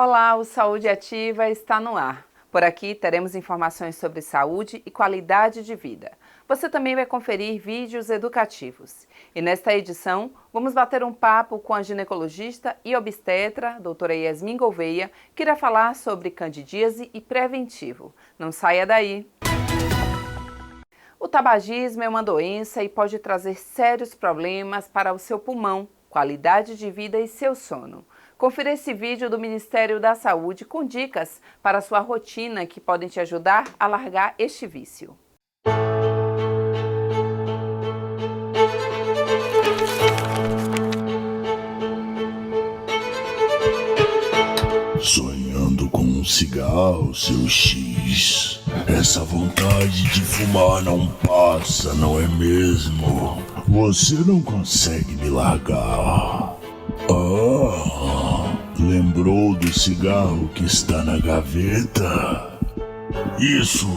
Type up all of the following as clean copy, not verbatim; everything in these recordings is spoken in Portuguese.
Olá, o Saúde Ativa está no ar. Por aqui teremos informações sobre saúde e qualidade de vida. Você também vai conferir vídeos educativos. E nesta edição, vamos bater um papo com a ginecologista e obstetra, doutora Yasmin Gouveia, que irá falar sobre candidíase e preventivo. Não saia daí! O tabagismo é uma doença e pode trazer sérios problemas para o seu pulmão, qualidade de vida e seu sono. Confira esse vídeo do Ministério da Saúde com dicas para a sua rotina que podem te ajudar a largar este vício. Sonhando com um cigarro, seu X. Essa vontade de fumar não passa, não é mesmo? Você não consegue me largar. Lembrou do cigarro que está na gaveta? Isso!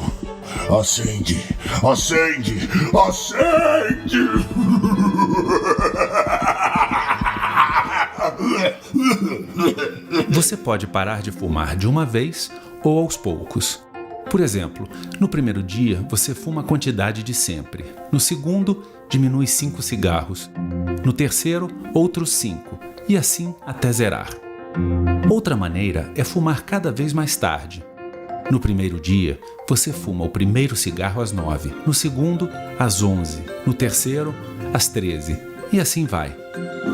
Acende! Acende! Acende! Você pode parar de fumar de uma vez ou aos poucos. Por exemplo, no primeiro dia você fuma a quantidade de sempre. No segundo, diminui 5 cigarros. No terceiro, outros 5. E assim até zerar. Outra maneira é fumar cada vez mais tarde. No primeiro dia, você fuma o primeiro cigarro às 9, no segundo, às 11, no terceiro, às 13, e assim vai.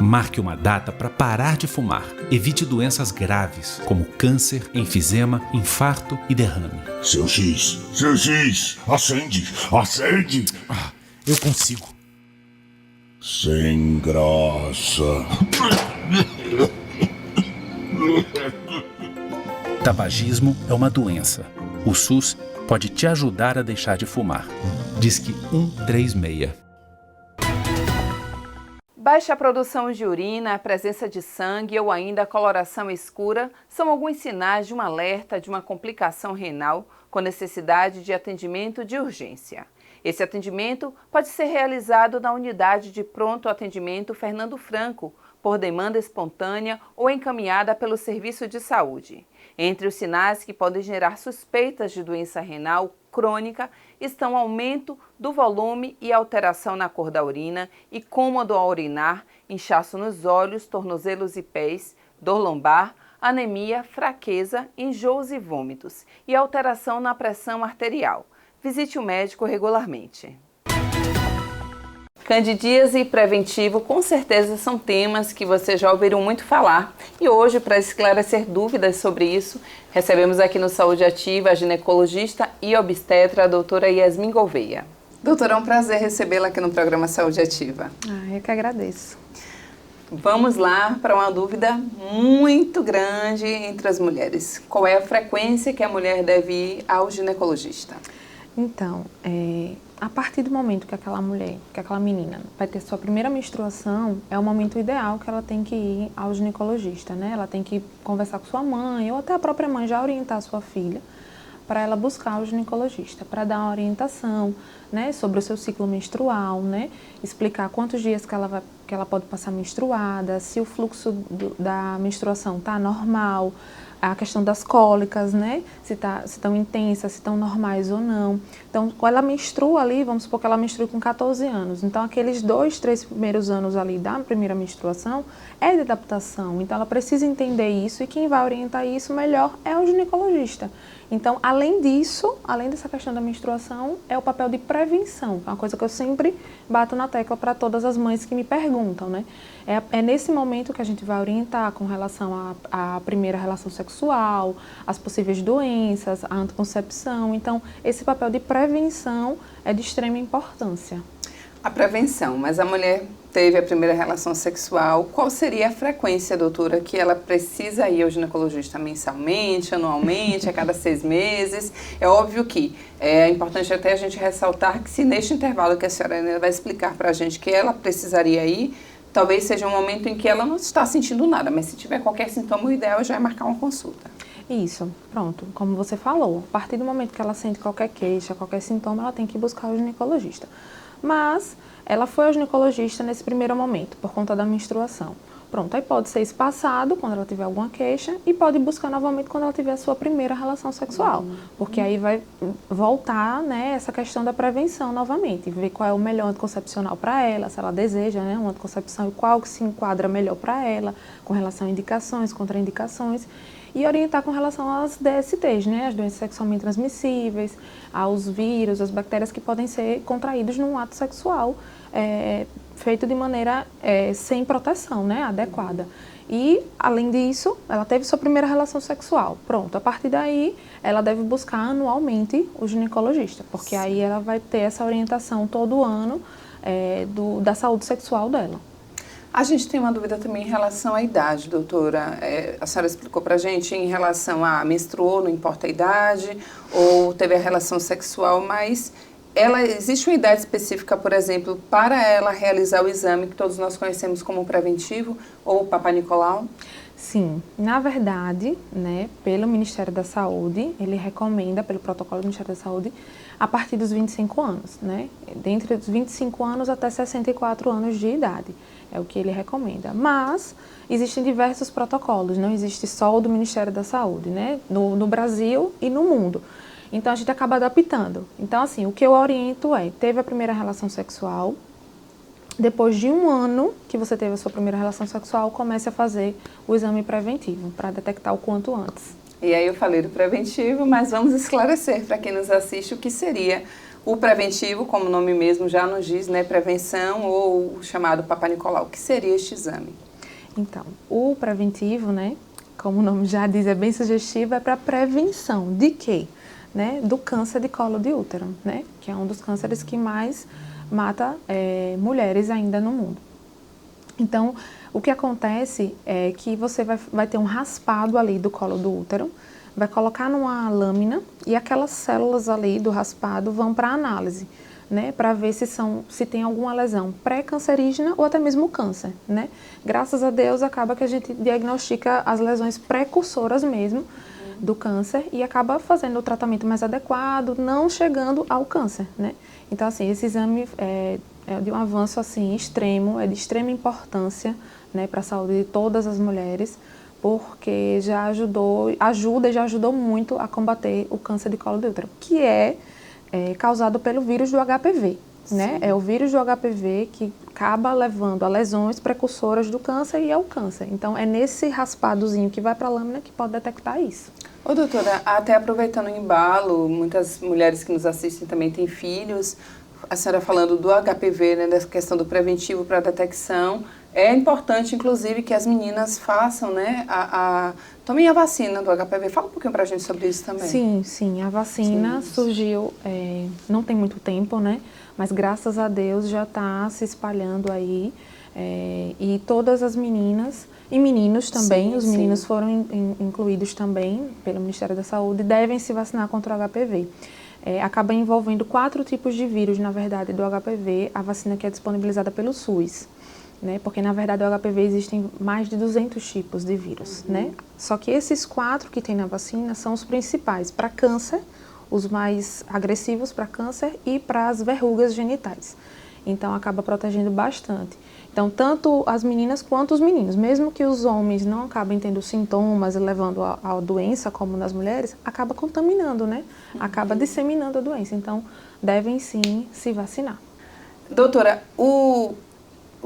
Marque uma data para parar de fumar. Evite doenças graves, como câncer, enfisema, infarto e derrame. Seu X, acende, acende! Eu consigo. Sem graça. Tabagismo é uma doença. O SUS pode te ajudar a deixar de fumar. Disque 136. Baixa produção de urina, a presença de sangue ou ainda a coloração escura são alguns sinais de um alerta de uma complicação renal com necessidade de atendimento de urgência. Esse atendimento pode ser realizado na unidade de pronto atendimento Fernando Franco, por demanda espontânea ou encaminhada pelo serviço de saúde. Entre os sinais que podem gerar suspeitas de doença renal crônica estão aumento do volume e alteração na cor da urina, incômodo ao urinar, inchaço nos olhos, tornozelos e pés, dor lombar, anemia, fraqueza, enjoos e vômitos e alteração na pressão arterial. Visite o médico regularmente. Candidíase e preventivo com certeza são temas que vocês já ouviram muito falar. E hoje, para esclarecer dúvidas sobre isso, recebemos aqui no Saúde Ativa a ginecologista e obstetra, a doutora Yasmin Gouveia. Doutora, é um prazer recebê-la aqui no programa Saúde Ativa. Eu que agradeço. Vamos lá para uma dúvida muito grande entre as mulheres. Qual é a frequência que a mulher deve ir ao ginecologista? Então, a partir do momento que aquela mulher, que aquela menina vai ter sua primeira menstruação, é o momento ideal que ela tem que ir ao ginecologista, né? Ela tem que conversar com sua mãe ou até a própria mãe já orientar a sua filha para ela buscar o ginecologista, para dar uma orientação, né, sobre o seu ciclo menstrual, né? Explicar quantos dias que ela pode passar menstruada, se o fluxo da menstruação está normal, a questão das cólicas, né? Se estão intensas, se estão normais ou não. Então, quando ela menstrua ali, vamos supor que ela menstrua com 14 anos. Então, aqueles 2, 3 primeiros anos ali da primeira menstruação é de adaptação. Então, ela precisa entender isso e quem vai orientar isso melhor é o ginecologista. Então, além disso, além dessa questão da menstruação, é o papel de prevenção. É uma coisa que eu sempre bato na tecla para todas as mães que me perguntam, né? É nesse momento que a gente vai orientar com relação à primeira relação sexual, as possíveis doenças, a anticoncepção. Então, esse papel de prevenção é de extrema importância. A prevenção, mas a mulher teve a primeira relação sexual, qual seria a frequência, doutora, que ela precisa ir ao ginecologista? Mensalmente, anualmente, a cada 6 meses? É óbvio que é importante até a gente ressaltar que se neste intervalo que a senhora ainda vai explicar para a gente que ela precisaria ir, talvez seja um momento em que ela não está sentindo nada, mas se tiver qualquer sintoma, o ideal já é marcar uma consulta. Isso, pronto. Como você falou, a partir do momento que ela sente qualquer queixa, qualquer sintoma, ela tem que buscar o ginecologista. Mas ela foi ao ginecologista nesse primeiro momento, por conta da menstruação. Pronto, aí pode ser espaçado quando ela tiver alguma queixa e pode buscar novamente quando ela tiver a sua primeira relação sexual, porque aí vai voltar, né, essa questão da prevenção novamente, ver qual é o melhor anticoncepcional para ela, se ela deseja, né, uma anticoncepção e qual que se enquadra melhor para ela, com relação a indicações, contraindicações, e orientar com relação às DSTs, né, as doenças sexualmente transmissíveis, aos vírus, às bactérias que podem ser contraídos num ato sexual, feito de maneira sem proteção, né, adequada. E, além disso, ela teve sua primeira relação sexual. Pronto, a partir daí, ela deve buscar anualmente o ginecologista, porque aí ela vai ter essa orientação todo ano da saúde sexual dela. A gente tem uma dúvida também em relação à idade, doutora. A senhora explicou pra gente em relação a menstruou, não importa a idade, ou teve a relação sexual, mas existe uma idade específica, por exemplo, para ela realizar o exame que todos nós conhecemos como preventivo, ou Papai Nicolau? Sim, na verdade, né, pelo Ministério da Saúde, ele recomenda, pelo protocolo do Ministério da Saúde, a partir dos 25 anos, né, dentre os 25 anos até 64 anos de idade, é o que ele recomenda. Mas existem diversos protocolos, não existe só o do Ministério da Saúde, né, no Brasil e no mundo. Então, a gente acaba adaptando. Então, assim, o que eu oriento teve a primeira relação sexual, depois de 1 ano que você teve a sua primeira relação sexual, comece a fazer o exame preventivo, para detectar o quanto antes. E aí eu falei do preventivo, mas vamos esclarecer para quem nos assiste o que seria o preventivo, como o nome mesmo já nos diz, né, prevenção ou o chamado Papai Nicolau. O que seria este exame? Então, o preventivo, né, como o nome já diz, é bem sugestivo, é para prevenção de quê? Né, do câncer de colo de útero, né, que é um dos cânceres que mais mata mulheres ainda no mundo. Então, o que acontece é que você vai ter um raspado ali do colo do útero, vai colocar numa lâmina e aquelas células ali do raspado vão para análise, né, para ver se tem alguma lesão pré-cancerígena ou até mesmo câncer, né. Graças a Deus acaba que a gente diagnostica as lesões precursoras mesmo do câncer e acaba fazendo o tratamento mais adequado, não chegando ao câncer, né. Então, assim, esse exame é de um avanço, assim, extremo, é de extrema importância, né, para a saúde de todas as mulheres, porque ajuda e já ajudou muito a combater o câncer de colo de útero, que é causado pelo vírus do HPV, né? É o vírus do HPV que acaba levando a lesões precursoras do câncer e ao câncer. Então, é nesse raspadozinho que vai para a lâmina que pode detectar isso. Ô, doutora, até aproveitando o embalo, muitas mulheres que nos assistem também têm filhos. A senhora falando do HPV, né, dessa questão do preventivo para a detecção. É importante, inclusive, que as meninas façam, né, tomem a vacina do HPV. Fala um pouquinho para a gente sobre isso também. Sim, a vacina surgiu, não tem muito tempo, né, mas graças a Deus já está se espalhando aí, e todas as meninas e meninos também, os meninos foram incluídos também pelo Ministério da Saúde, devem se vacinar contra o HPV. Acaba envolvendo 4 tipos de vírus, na verdade, do HPV, a vacina que é disponibilizada pelo SUS. Né? Porque, na verdade, o HPV existem mais de 200 tipos de vírus, né? Só que esses 4 que tem na vacina são os principais para câncer, os mais agressivos para câncer e para as verrugas genitais. Então, acaba protegendo bastante. Então, tanto as meninas quanto os meninos, mesmo que os homens não acabem tendo sintomas e levando a doença, como nas mulheres, acaba contaminando, né? Acaba disseminando a doença. Então, devem sim se vacinar. Doutora, o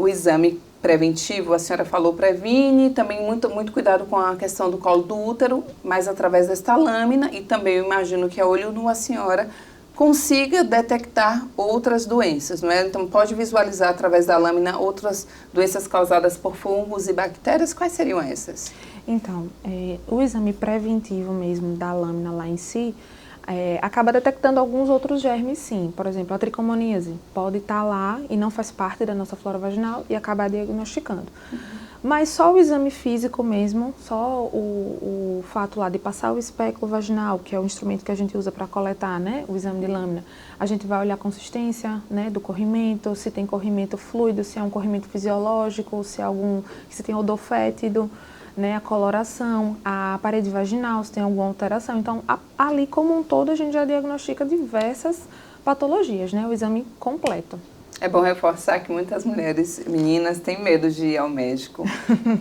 exame preventivo, a senhora falou, previne, também muito cuidado com a questão do colo do útero, mas através desta lâmina, e também eu imagino que a olho nu a senhora consiga detectar outras doenças, não é? Então pode visualizar através da lâmina outras doenças causadas por fungos e bactérias. Quais seriam essas? Então, o exame preventivo mesmo da lâmina lá em si, acaba detectando alguns outros germes, sim. Por exemplo, a tricomoníase pode estar lá e não faz parte da nossa flora vaginal e acabar diagnosticando. Mas só o exame físico mesmo, só o fato lá de passar o espéculo vaginal, que é o instrumento que a gente usa para coletar, né, o exame de lâmina, a gente vai olhar a consistência, né, do corrimento, se tem corrimento fluido, se é um corrimento fisiológico, se tem odor fétido, né, a coloração, a parede vaginal, se tem alguma alteração. Então, ali como um todo, a gente já diagnostica diversas patologias, né, o exame completo. É bom reforçar que muitas mulheres, meninas, têm medo de ir ao médico.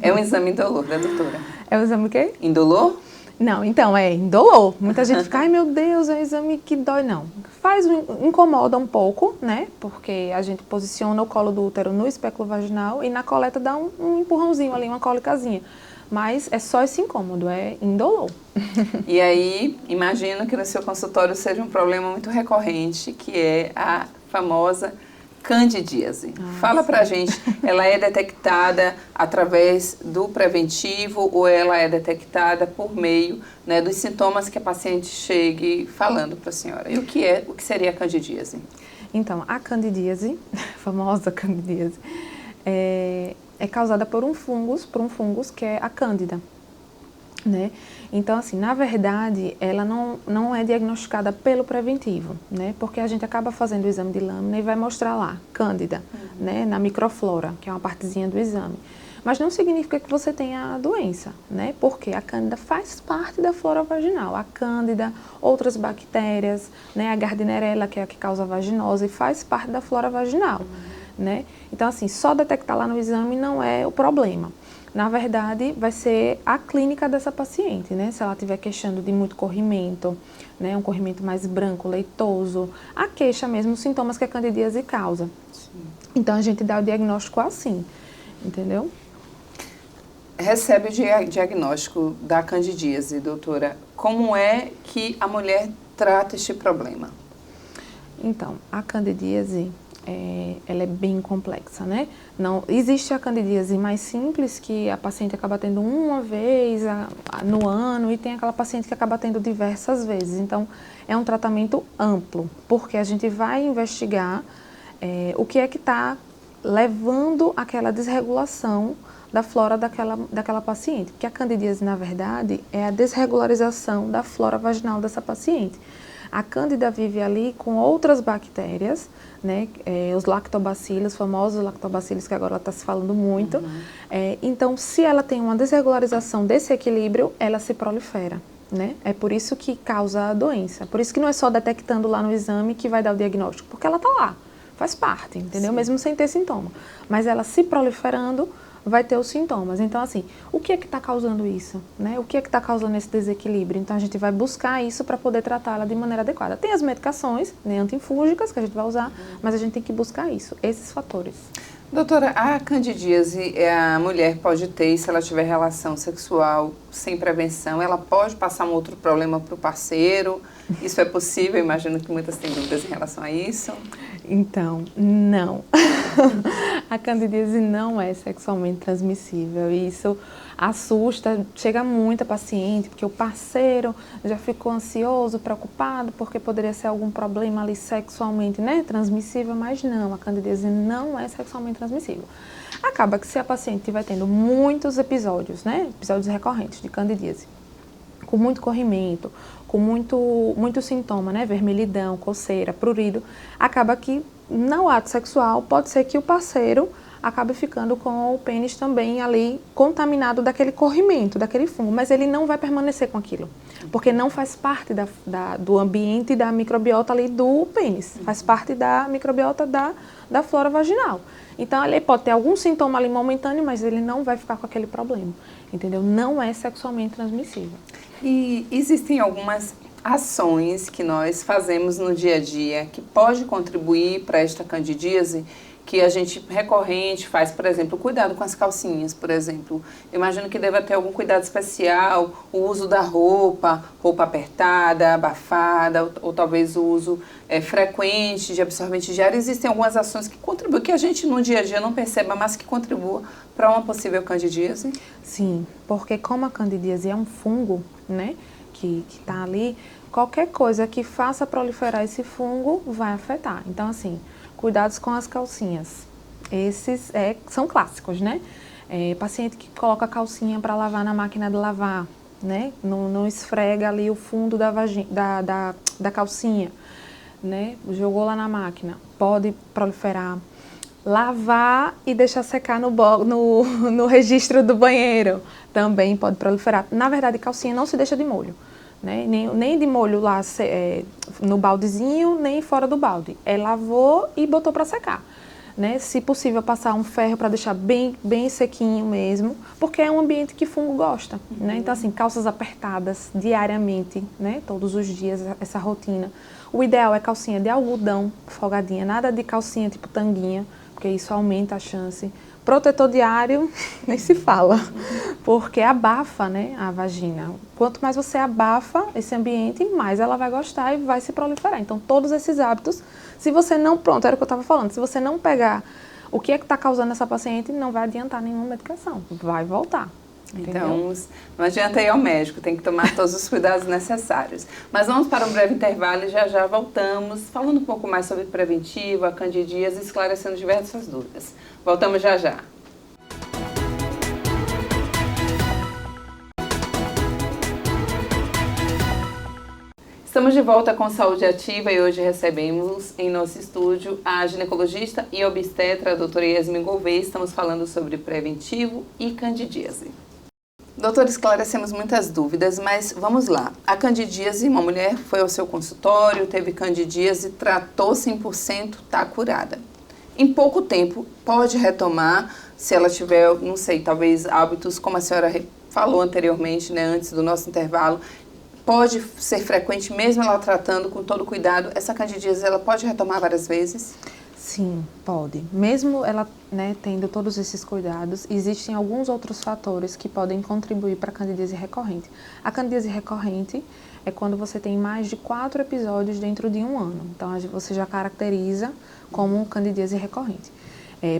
É um exame indolor, né, doutora? É o exame o quê? Indolor? Não, então, é indolor. Muita gente fica, ai meu Deus, é um exame que dói. Não, incomoda um pouco, né? Porque a gente posiciona o colo do útero no espéculo vaginal e na coleta dá um empurrãozinho ali, uma cólicazinha. Mas é só esse incômodo, é indolor. E aí, imagino que no seu consultório seja um problema muito recorrente, que é a famosa candidíase. Fala pra gente, ela é detectada através do preventivo ou ela é detectada por meio, né, dos sintomas que a paciente chegue falando para a senhora? E o que seria a candidíase? Então, a candidíase, a famosa candidíase, é causada por um fungus que é a cândida, né? Então, assim, na verdade, ela não é diagnosticada pelo preventivo, né? Porque a gente acaba fazendo o exame de lâmina e vai mostrar lá, cândida, né? Na microflora, que é uma partezinha do exame. Mas não significa que você tenha a doença, né? Porque a cândida faz parte da flora vaginal. A cândida, outras bactérias, né? A gardnerella, que é a que causa vaginose, faz parte da flora vaginal, né? Então, assim, só detectar lá no exame não é o problema. Na verdade, vai ser a clínica dessa paciente, né? Se ela estiver queixando de muito corrimento, né? Um corrimento mais branco, leitoso, a queixa mesmo, os sintomas que a candidíase causa. Sim. Então, a gente dá o diagnóstico assim, entendeu? Recebe o diagnóstico da candidíase, doutora. Como é que a mulher trata este problema? Então, a candidíase, ela é bem complexa, né? Não, existe a candidíase mais simples, que a paciente acaba tendo uma vez no ano, e tem aquela paciente que acaba tendo diversas vezes. Então, é um tratamento amplo, porque a gente vai investigar o que é que está levando àquela desregulação da flora daquela paciente. Porque a candidíase, na verdade, é a desregularização da flora vaginal dessa paciente. A cândida vive ali com outras bactérias, né, os lactobacilos, famosos lactobacilos que agora está se falando muito. Então, se ela tem uma desregularização desse equilíbrio, ela se prolifera, né? É por isso que causa a doença. Por isso que não é só detectando lá no exame que vai dar o diagnóstico, porque ela está lá, faz parte, entendeu? Sim. Mesmo sem ter sintoma. Mas ela se proliferando, vai ter os sintomas. Então, assim, o que é que está causando isso, né? O que é que está causando esse desequilíbrio? Então, a gente vai buscar isso para poder tratá-la de maneira adequada. Tem as medicações, né, antifúngicas, que a gente vai usar, mas a gente tem que buscar isso, esses fatores. Doutora, a candidíase a mulher pode ter se ela tiver relação sexual sem prevenção? Ela pode passar um outro problema para o parceiro? Isso é possível? Imagino que muitas têm dúvidas em relação a isso. Então, não. A candidíase não é sexualmente transmissível. E isso assusta, chega muita paciente, porque o parceiro já ficou ansioso, preocupado, porque poderia ser algum problema ali sexualmente, né, transmissível, mas não, a candidíase não é sexualmente transmissível. Acaba que se a paciente estiver tendo muitos episódios, né, episódios recorrentes de candidíase, com muito corrimento, com muito sintoma, né, vermelhidão, coceira, prurido, acaba que no ato sexual pode ser que o parceiro acabe ficando com o pênis também ali contaminado daquele corrimento, daquele fungo, mas ele não vai permanecer com aquilo, porque não faz parte do ambiente da microbiota ali do pênis, faz parte da microbiota da flora vaginal. Então, ele pode ter algum sintoma ali momentâneo, mas ele não vai ficar com aquele problema, entendeu? Não é sexualmente transmissível. E existem algumas ações que nós fazemos no dia a dia que pode contribuir para esta candidíase, que a gente recorrente faz, por exemplo, cuidado com as calcinhas, por exemplo. Eu imagino que deva ter algum cuidado especial, o uso da roupa apertada, abafada, ou talvez o uso frequente de absorvente de ar. Existem algumas ações que contribuem, que a gente no dia a dia não perceba, mas que contribuam para uma possível candidíase? Sim, porque como a candidíase é um fungo, né, que está ali, qualquer coisa que faça proliferar esse fungo vai afetar. Então, assim, cuidados com as calcinhas. Esses são clássicos, né? Paciente que coloca a calcinha para lavar na máquina de lavar, né? Não esfrega ali o fundo da calcinha, né? Jogou lá na máquina, pode proliferar. Lavar e deixar secar no registro do banheiro, também pode proliferar. Na verdade, calcinha não se deixa de molho, né? Nem de molho lá no baldezinho, nem fora do balde. Lavou e botou para secar. né? Se possível, passar um ferro para deixar bem, bem sequinho mesmo, porque é um ambiente que fungo gosta, né? Então, assim, calças apertadas diariamente, né? Todos os dias, essa rotina. O ideal é calcinha de algodão, folgadinha, nada de calcinha tipo tanguinha, porque isso aumenta a chance. Protetor diário, nem se fala, porque abafa, né, a vagina. Quanto mais você abafa esse ambiente, mais ela vai gostar e vai se proliferar. Então, todos esses hábitos, se você não, pronto, era o que eu estava falando, se você não pegar o que é que está causando essa paciente, não vai adiantar nenhuma medicação, vai voltar. Entendeu? Então, não adianta ir ao médico, tem que tomar todos os cuidados necessários. Mas vamos para um breve intervalo e já já voltamos, falando um pouco mais sobre preventivo, a candidíase, esclarecendo diversas dúvidas. Voltamos já já. Estamos de volta com Saúde Ativa e hoje recebemos em nosso estúdio a ginecologista e obstetra, a doutora Yasmin Gouveia. Estamos falando sobre preventivo e candidíase. Doutora, esclarecemos muitas dúvidas, mas vamos lá. A candidíase, uma mulher foi ao seu consultório, teve candidíase, tratou 100%, está curada. Em pouco tempo, pode retomar, se ela tiver, não sei, talvez hábitos, como a senhora falou anteriormente, né, antes do nosso intervalo, pode ser frequente, mesmo ela tratando com todo cuidado, essa candidíase, ela pode retomar várias vezes? Sim, pode. Mesmo ela, né, tendo todos esses cuidados, existem alguns outros fatores que podem contribuir para a candidíase recorrente. A candidíase recorrente é quando você tem mais de 4 episódios dentro de um ano. Então, você já caracteriza como candidíase recorrente.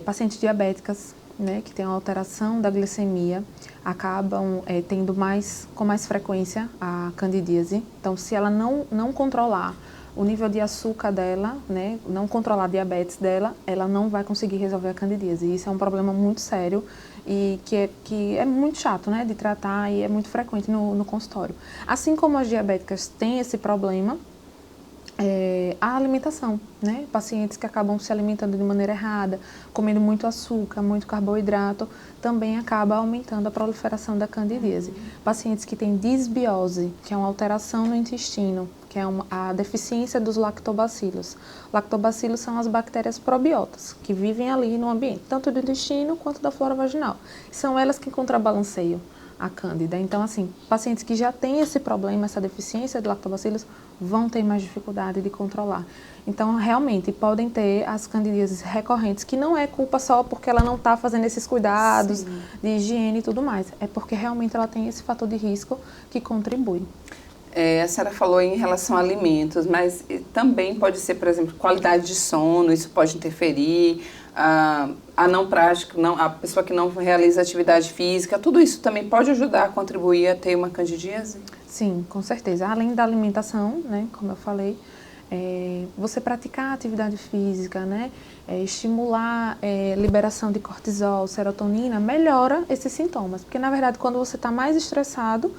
Pacientes diabéticas, né, que têm uma alteração da glicemia, acabam tendo com mais frequência a candidíase. Então, se ela não controlar o nível de açúcar dela, né, não controlar a diabetes dela, ela não vai conseguir resolver a candidíase. Isso é um problema muito sério e que é muito chato, né, de tratar e é muito frequente no consultório. Assim como as diabéticas têm esse problema, a alimentação, né? Pacientes que acabam se alimentando de maneira errada, comendo muito açúcar, muito carboidrato, também acaba aumentando a proliferação da candidíase. Pacientes que têm disbiose, que é uma alteração no intestino, que é a deficiência dos lactobacilos. Lactobacilos são as bactérias probiotas, que vivem ali no ambiente, tanto do intestino quanto da flora vaginal. São elas que contrabalanceiam a cândida. Então, assim, pacientes que já têm esse problema, essa deficiência de lactobacilos, vão ter mais dificuldade de controlar. Então, realmente, podem ter as candidíases recorrentes, que não é culpa só porque ela não está fazendo esses cuidados Sim. de higiene e tudo mais. É porque realmente ela tem esse fator de risco que contribui. A senhora falou em relação a alimentos, mas também pode ser, por exemplo, qualidade de sono, isso pode interferir, a não prática, a pessoa que não realiza atividade física, tudo isso também pode ajudar a contribuir a ter uma candidíase? Sim, com certeza. Além da alimentação, né, como eu falei, você praticar atividade física, né, estimular liberação de cortisol, serotonina, melhora esses sintomas. Porque, na verdade, quando você está mais estressado,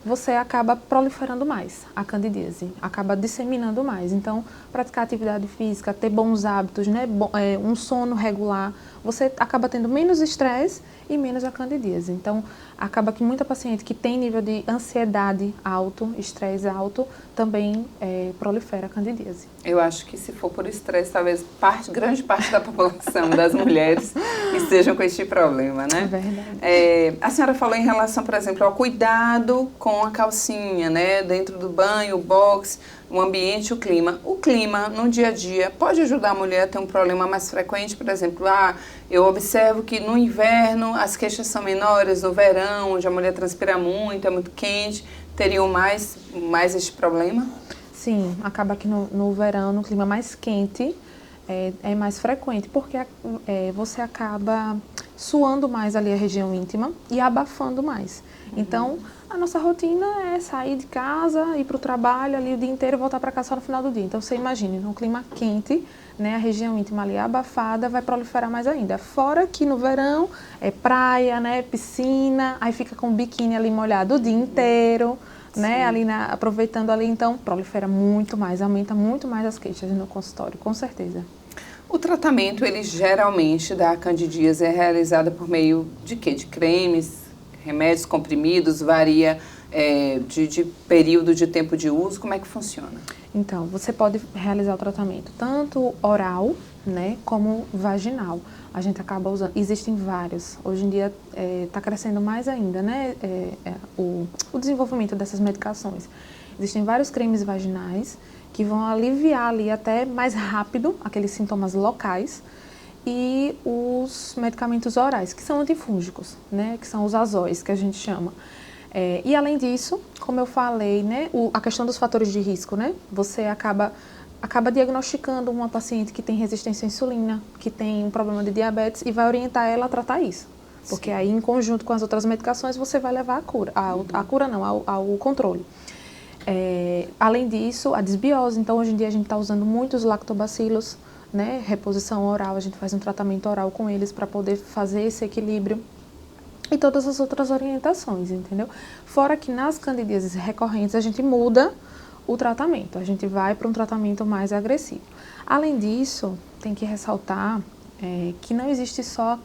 você acaba proliferando mais a candidíase, acaba disseminando mais. Então, praticar atividade física, ter bons hábitos, né, um sono regular, você acaba tendo menos estresse e menos a candidíase. Então, acaba que muita paciente que tem nível de ansiedade alto, estresse alto, também prolifera a candidíase. Eu acho que se for por estresse, talvez grande parte da população das mulheres estejam com este problema, né? É verdade. A senhora falou em relação, por exemplo, ao cuidado com a calcinha, né? Dentro do banho, o box, o ambiente, o clima. O clima, no dia a dia, pode ajudar a mulher a ter um problema mais frequente? Por exemplo, eu observo que no inverno as queixas são menores, no verão, onde a mulher transpira muito, é muito quente, teriam mais este problema? Sim, acaba que no verão, no clima mais quente, é mais frequente, porque você acaba suando mais ali a região íntima e abafando mais. Então, a nossa rotina é sair de casa, ir para o trabalho ali o dia inteiro e voltar para casa só no final do dia. Então, você imagine, num clima quente, né, a região íntima ali abafada vai proliferar mais ainda. Fora que no verão é praia, né, piscina, aí fica com o biquíni ali molhado o dia inteiro, né, ali aproveitando ali, então prolifera muito mais, aumenta muito mais as queixas no consultório, com certeza. O tratamento, ele geralmente da candidíase é realizado por meio de quê? De cremes, remédios, comprimidos, varia de período de tempo de uso? Como é que funciona? Então, você pode realizar o tratamento tanto oral, né, como vaginal. A gente acaba usando, existem vários. Hoje em dia está crescendo mais ainda, né, o desenvolvimento dessas medicações. Existem vários cremes vaginais que vão aliviar ali até mais rápido aqueles sintomas locais, e os medicamentos orais, que são antifúngicos, né, que são os azóis, que a gente chama. E além disso, como eu falei, né, a questão dos fatores de risco, né, você acaba diagnosticando uma paciente que tem resistência à insulina, que tem um problema de diabetes, e vai orientar ela a tratar isso. Porque aí, em conjunto com as outras medicações, você vai levar ao controle. Além disso, a desbiose. Então, hoje em dia, a gente está usando muitos lactobacilos, né, reposição oral, a gente faz um tratamento oral com eles para poder fazer esse equilíbrio. E todas as outras orientações, entendeu? Fora que nas candidíases recorrentes a gente muda o tratamento, a gente vai para um tratamento mais agressivo. Além disso, tem que ressaltar que não existe só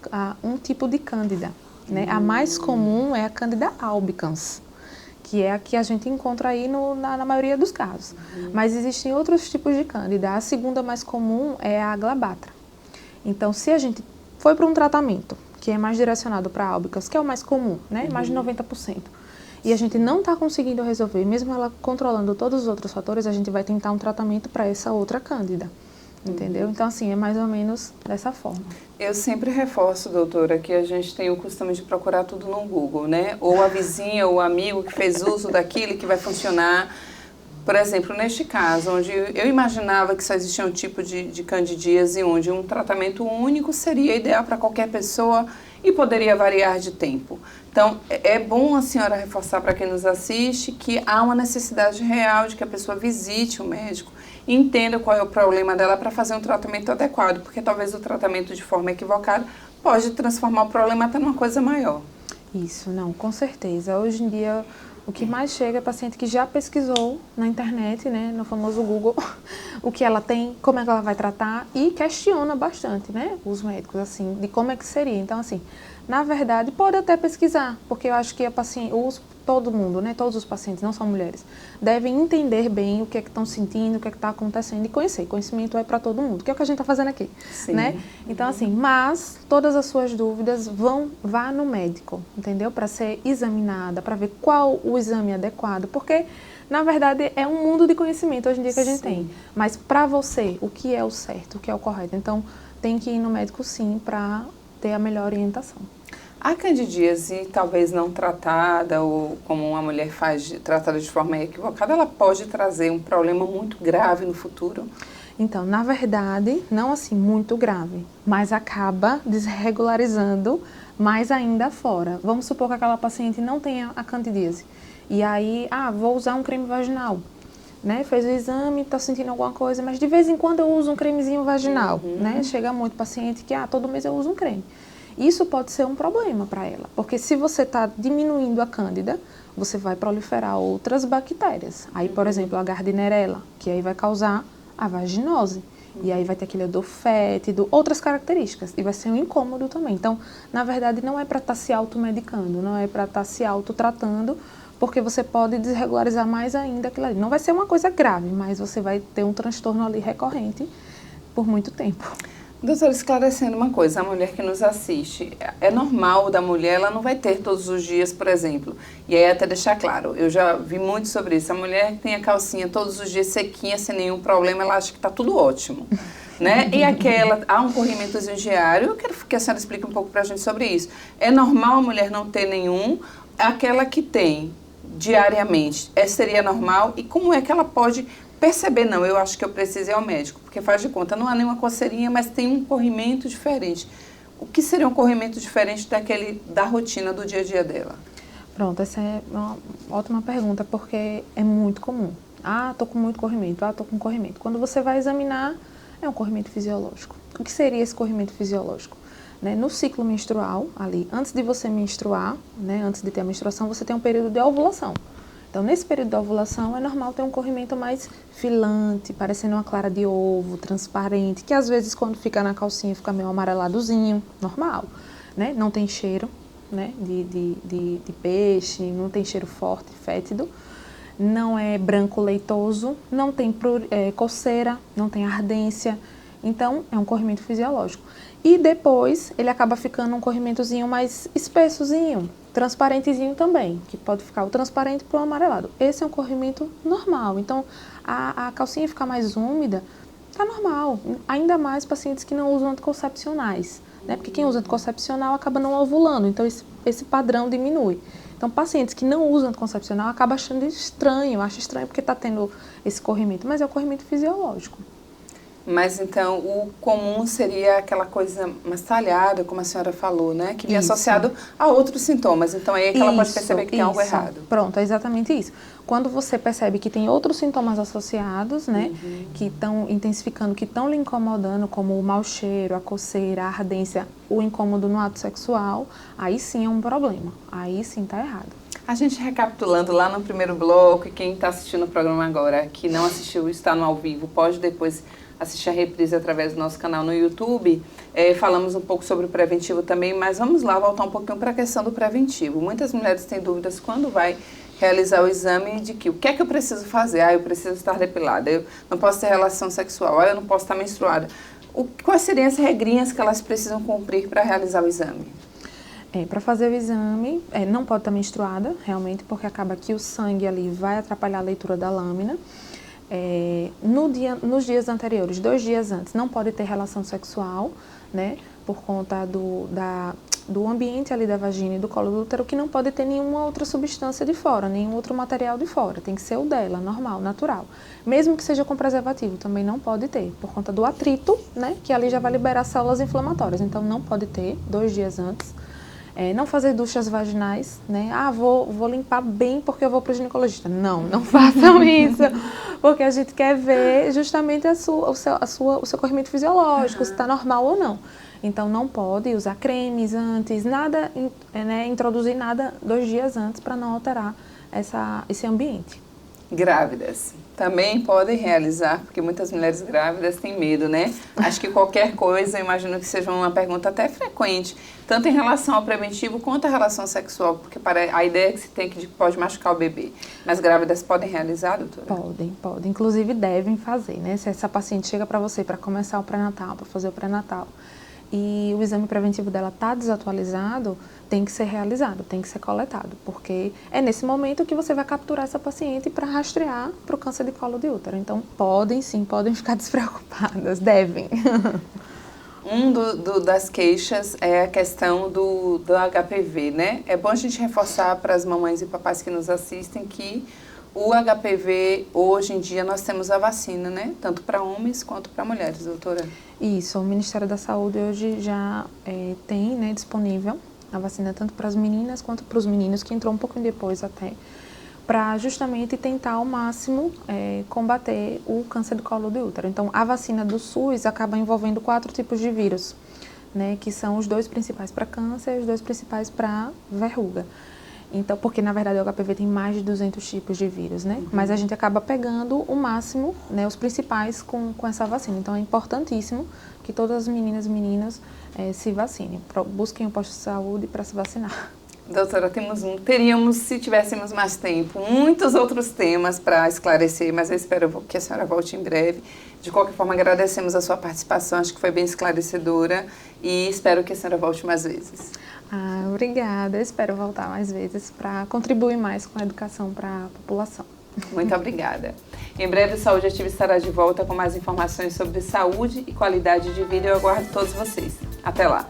um tipo de cândida, né? A mais comum é a Candida albicans, que é a que a gente encontra aí na maioria dos casos. Mas existem outros tipos de cândida. A segunda mais comum é a glabatra. Então, se a gente foi para um tratamento que é mais direcionado para albicans, que é o mais comum, né? Mais de 90%. E a gente não está conseguindo resolver, mesmo ela controlando todos os outros fatores, a gente vai tentar um tratamento para essa outra cândida, entendeu? Então, assim, é mais ou menos dessa forma. Eu sempre reforço, doutora, que a gente tem o costume de procurar tudo no Google, né? Ou a vizinha, ou o amigo que fez uso daquilo que vai funcionar. Por exemplo, neste caso, onde eu imaginava que só existia um tipo de candidíase, onde um tratamento único seria ideal para qualquer pessoa e poderia variar de tempo. Então, é bom a senhora reforçar para quem nos assiste que há uma necessidade real de que a pessoa visite o médico e entenda qual é o problema dela para fazer um tratamento adequado, porque talvez o tratamento de forma equivocada pode transformar o problema até numa coisa maior. Isso, não, com certeza. Hoje em dia, o que mais chega é paciente que já pesquisou na internet, né, no famoso Google, o que ela tem, como é que ela vai tratar, e questiona bastante, né, os médicos, assim, de como é que seria. Então, assim, na verdade, pode até pesquisar, porque eu acho que a paciente, todo mundo, né, todos os pacientes, não só mulheres, devem entender bem o que é que estão sentindo, o que é que está acontecendo e conhecer. Conhecimento é para todo mundo, que é o que a gente está fazendo aqui, né? Então, assim, mas todas as suas dúvidas vá no médico, entendeu? Para ser examinada, para ver qual o exame adequado, porque, na verdade, é um mundo de conhecimento hoje em dia que a gente tem. Mas para você, o que é o certo, o que é o correto? Então, tem que ir no médico, sim, para ter a melhor orientação. A candidíase, talvez não tratada, ou como uma mulher faz, tratada de forma equivocada, ela pode trazer um problema muito grave no futuro? Então, na verdade, não assim muito grave, mas acaba desregularizando mais ainda fora. Vamos supor que aquela paciente não tenha a candidíase. E aí, vou usar um creme vaginal. Né? Fez o exame, está sentindo alguma coisa, mas de vez em quando eu uso um cremezinho vaginal. Né? Chega muito paciente que, todo mês eu uso um creme. Isso pode ser um problema para ela, porque se você está diminuindo a cândida, você vai proliferar outras bactérias. Aí, por exemplo, a Gardnerella, que aí vai causar a vaginose. E aí vai ter aquele odor fétido, outras características. E vai ser um incômodo também. Então, na verdade, não é para estar se automedicando, não é para estar se autotratando, porque você pode desregularizar mais ainda aquilo ali. Não vai ser uma coisa grave, mas você vai ter um transtorno ali recorrente por muito tempo. Doutora, esclarecendo uma coisa, a mulher que nos assiste, é normal da mulher, ela não vai ter todos os dias, por exemplo. E aí até deixar claro, eu já vi muito sobre isso, a mulher que tem a calcinha todos os dias sequinha, sem nenhum problema, ela acha que está tudo ótimo. Né? E há um corrimentozinho diário, eu quero que a senhora explique um pouco para a gente sobre isso. É normal a mulher não ter nenhum, aquela que tem diariamente, seria normal? E como é que ela pode perceber, não, eu acho que eu preciso ir ao médico, porque faz de conta, não há nenhuma coceirinha, mas tem um corrimento diferente. O que seria um corrimento diferente da rotina do dia a dia dela? Pronto, essa é uma ótima pergunta, porque é muito comum. Tô com muito corrimento, tô com corrimento. Quando você vai examinar, é um corrimento fisiológico. O que seria esse corrimento fisiológico? Né? No ciclo menstrual, ali, antes de você menstruar, né, antes de ter a menstruação, você tem um período de ovulação. Então, nesse período de ovulação, é normal ter um corrimento mais filante, parecendo uma clara de ovo, transparente, que às vezes, quando fica na calcinha, fica meio amareladozinho, normal, né? Não tem cheiro, né, de peixe, não tem cheiro forte, fétido, não é branco leitoso, não tem coceira, não tem ardência, então é um corrimento fisiológico. E depois ele acaba ficando um corrimentozinho mais espessozinho, transparentezinho também, que pode ficar o transparente para o amarelado. Esse é um corrimento normal, então a calcinha ficar mais úmida, tá normal, ainda mais pacientes que não usam anticoncepcionais, né? Porque quem usa anticoncepcional acaba não ovulando, então esse padrão diminui. Então, pacientes que não usam anticoncepcional acabam achando estranho, acha estranho porque está tendo esse corrimento, mas é um corrimento fisiológico. Mas então o comum seria aquela coisa mais talhada, como a senhora falou, né? Que vem associado a outros sintomas. Então aí é que ela pode perceber que tem algo errado. Pronto, é exatamente isso. Quando você percebe que tem outros sintomas associados, né? Que estão intensificando, que estão lhe incomodando, como o mau cheiro, a coceira, a ardência, o incômodo no ato sexual, aí sim é um problema. Aí sim está errado. A gente recapitulando lá no primeiro bloco, e quem está assistindo o programa agora, que não assistiu, está no ao vivo, pode depois assistir a reprise através do nosso canal no YouTube. Falamos um pouco sobre o preventivo também, mas vamos lá voltar um pouquinho para a questão do preventivo. Muitas mulheres têm dúvidas quando vai realizar o exame de que o que é que eu preciso fazer? Eu preciso estar depilada, eu não posso ter relação sexual, eu não posso estar menstruada. Quais seriam as regrinhas que elas precisam cumprir para realizar o exame? Para fazer o exame, não pode estar menstruada, realmente, porque acaba que o sangue ali vai atrapalhar a leitura da lâmina. Nos dias anteriores, 2 dias antes, não pode ter relação sexual, né, por conta do ambiente ali da vagina e do colo do útero, que não pode ter nenhuma outra substância de fora, nenhum outro material de fora, tem que ser o dela, normal, natural. Mesmo que seja com preservativo, também não pode ter, por conta do atrito, né, que ali já vai liberar células inflamatórias, então não pode ter 2 dias antes. Não fazer duchas vaginais, né? Vou limpar bem porque eu vou para o ginecologista. Não façam isso, porque a gente quer ver justamente o seu corrimento fisiológico, se está normal ou não. Então, não pode usar cremes antes, nada, né? Introduzir nada 2 dias antes para não alterar esse ambiente. Grávidas também podem realizar, porque muitas mulheres grávidas têm medo, né? Acho que qualquer coisa, eu imagino que seja uma pergunta até frequente, tanto em relação ao preventivo quanto à relação sexual, porque a ideia é que se tem que pode machucar o bebê. Mas grávidas podem realizar, doutora? Podem. Inclusive devem fazer, né? Se essa paciente chega para você para começar o pré-natal, para fazer o pré-natal, e o exame preventivo dela está desatualizado, tem que ser realizado, tem que ser coletado, porque é nesse momento que você vai capturar essa paciente para rastrear para o câncer de colo de útero. Então, podem ficar despreocupadas, devem. Das queixas é a questão do HPV, né? É bom a gente reforçar para as mamães e papais que nos assistem que o HPV, hoje em dia, nós temos a vacina, né? Tanto para homens quanto para mulheres, doutora. Isso, o Ministério da Saúde hoje já tem, né, disponível a vacina tanto para as meninas quanto para os meninos, que entrou um pouquinho depois até, para justamente tentar ao máximo combater o câncer de colo de útero. Então, a vacina do SUS acaba envolvendo 4 tipos de vírus, né, que são os 2 principais para câncer e os 2 principais para verruga. Então, porque na verdade o HPV tem mais de 200 tipos de vírus, né? Mas a gente acaba pegando o máximo, né, os principais com essa vacina. Então, é importantíssimo que todas as meninas e meninos se vacinem. Busquem o posto de saúde para se vacinar. Doutora, teríamos, se tivéssemos mais tempo, muitos outros temas para esclarecer, mas eu espero que a senhora volte em breve. De qualquer forma, agradecemos a sua participação, acho que foi bem esclarecedora e espero que a senhora volte mais vezes. Obrigada, eu espero voltar mais vezes para contribuir mais com a educação para a população. Muito obrigada. Em breve, o Saúde Ativa estará de volta com mais informações sobre saúde e qualidade de vida. Eu aguardo todos vocês. Até lá!